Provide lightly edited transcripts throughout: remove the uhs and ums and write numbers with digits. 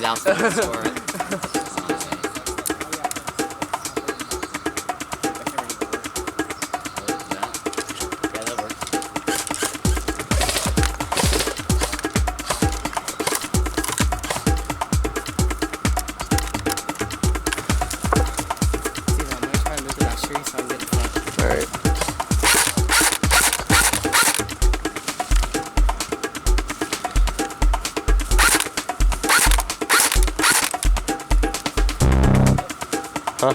South Florida store. Yeah, that works. See, I'm gonna try to move to that tree so I can get in front. Alright. Huh?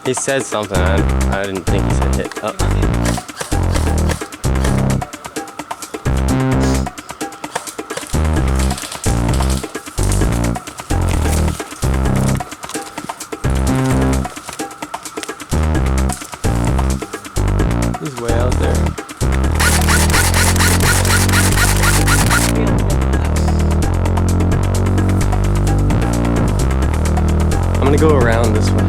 He said something. I didn't think he said hit. Oh. He's way out there. I'm gonna go around this way.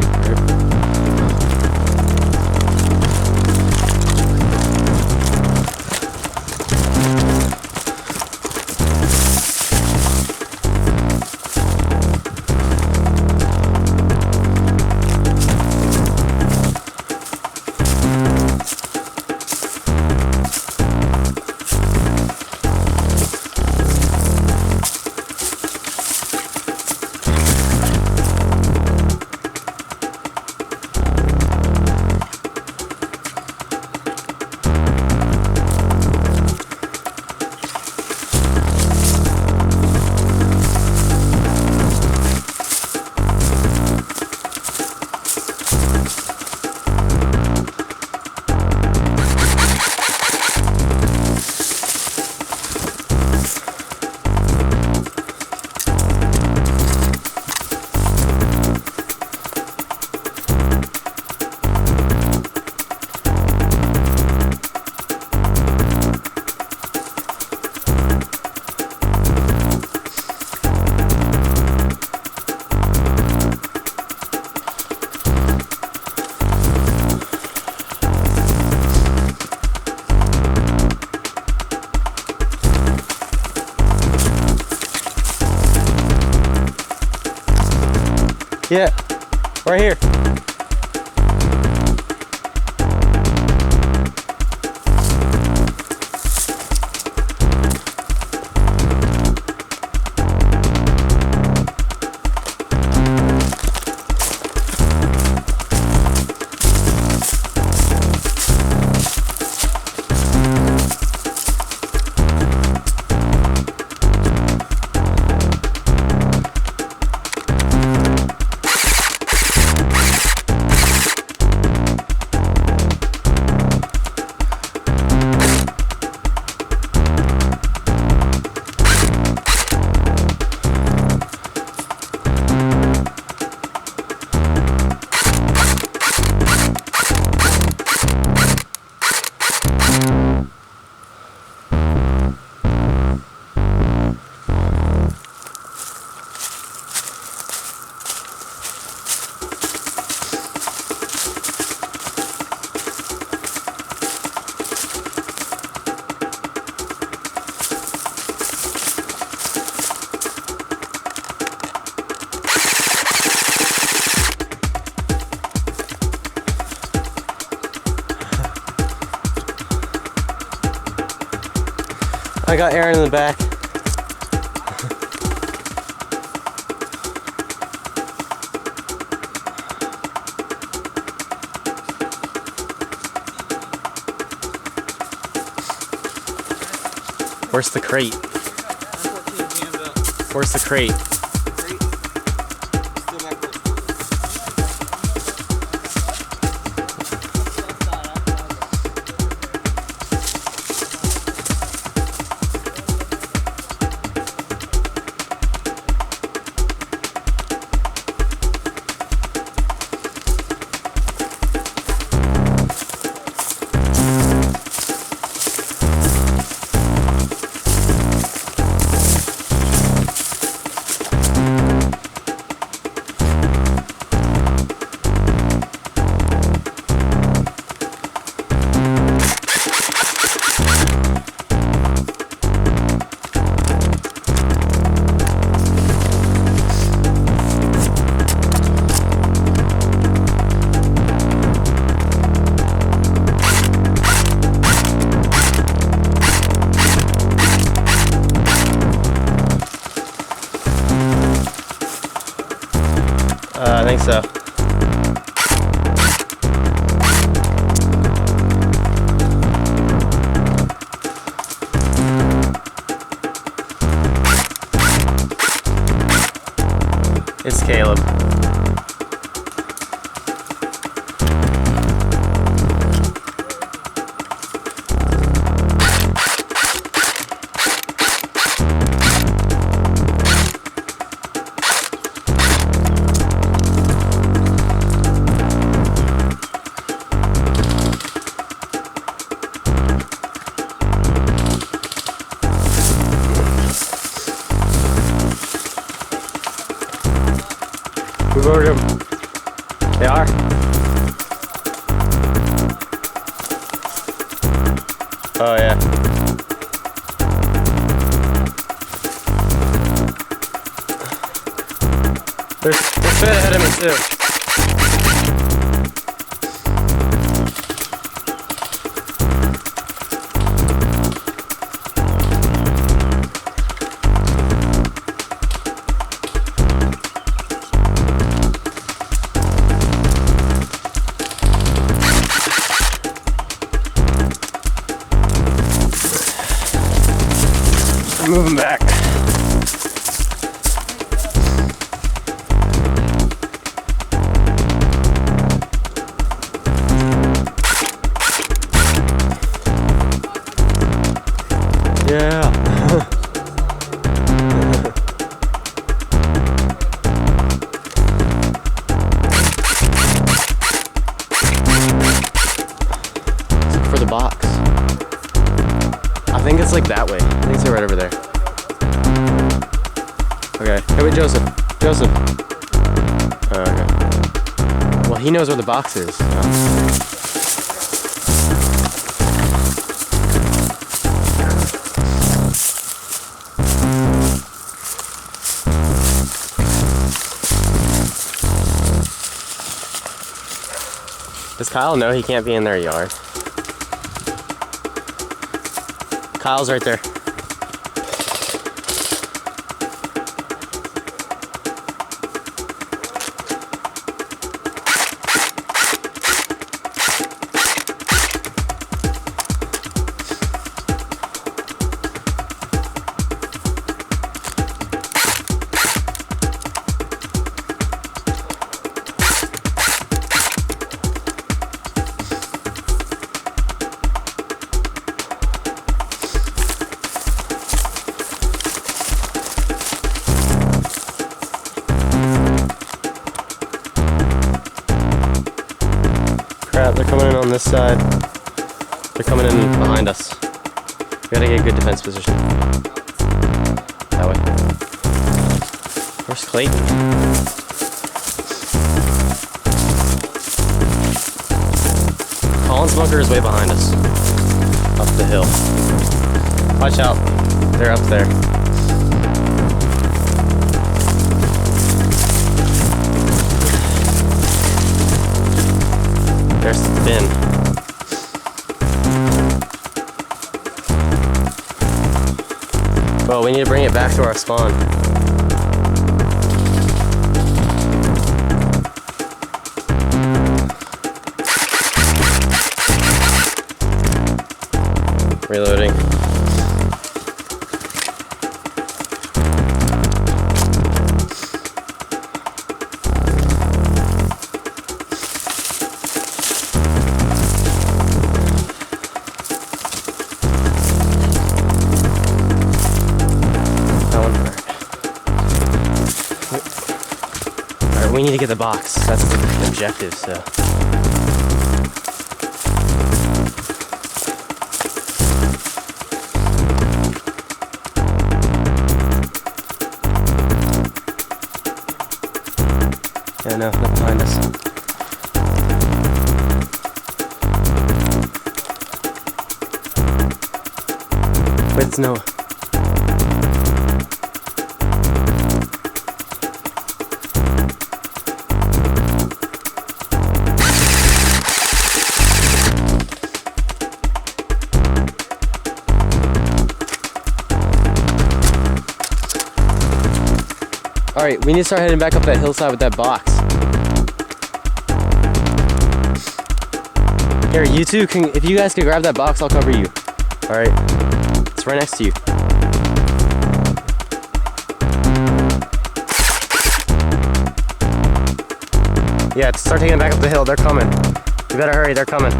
Yeah, right here. I got Aaron in the back. Where's the crate? Where's the crate? think so. It's Caleb. Move over to them. They are. Oh yeah. They're straight ahead of me too. Move him back. Yeah. Look for the box. I think it's like that way. I think it's right over there. Okay. Hey, wait, Joseph. Joseph. Oh, okay. Well, he knows where the box is. Does Kyle know he can't be in their yard? Kyle's right there. Crap, they're coming in on this side. They're coming in behind us. We gotta get a good defense position. That way. Where's Clayton? Colin's bunker is way behind us. Up the hill. Watch out. They're up there. There's the bin. Well, we need to bring it back to our spawn. Reloading. We need to get the box. That's the objective, so. Yeah, no, not behind us. Wait, it's Noah. Alright, we need to start heading back up that hillside with that box. Here, you two can, if you guys can grab that box, I'll cover you. All right, it's right next to you. Yeah, start taking it back up the hill. They're coming. You better hurry. They're coming.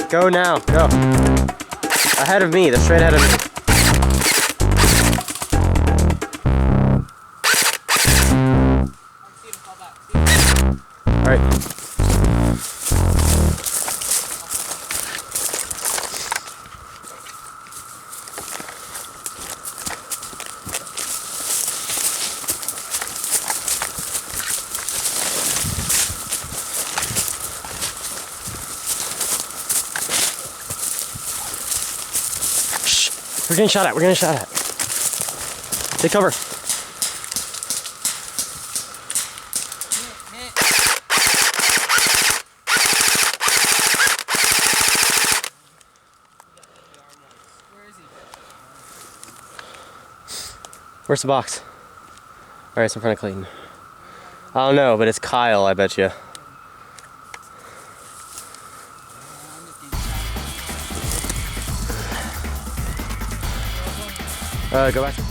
Go now, go. Ahead of me, they're straight ahead of me. Alright. We're getting shot at, we're getting shot at. Take cover. Where's the box? Alright, it's in front of Clayton. I don't know, but it's Kyle, I bet you. Go back.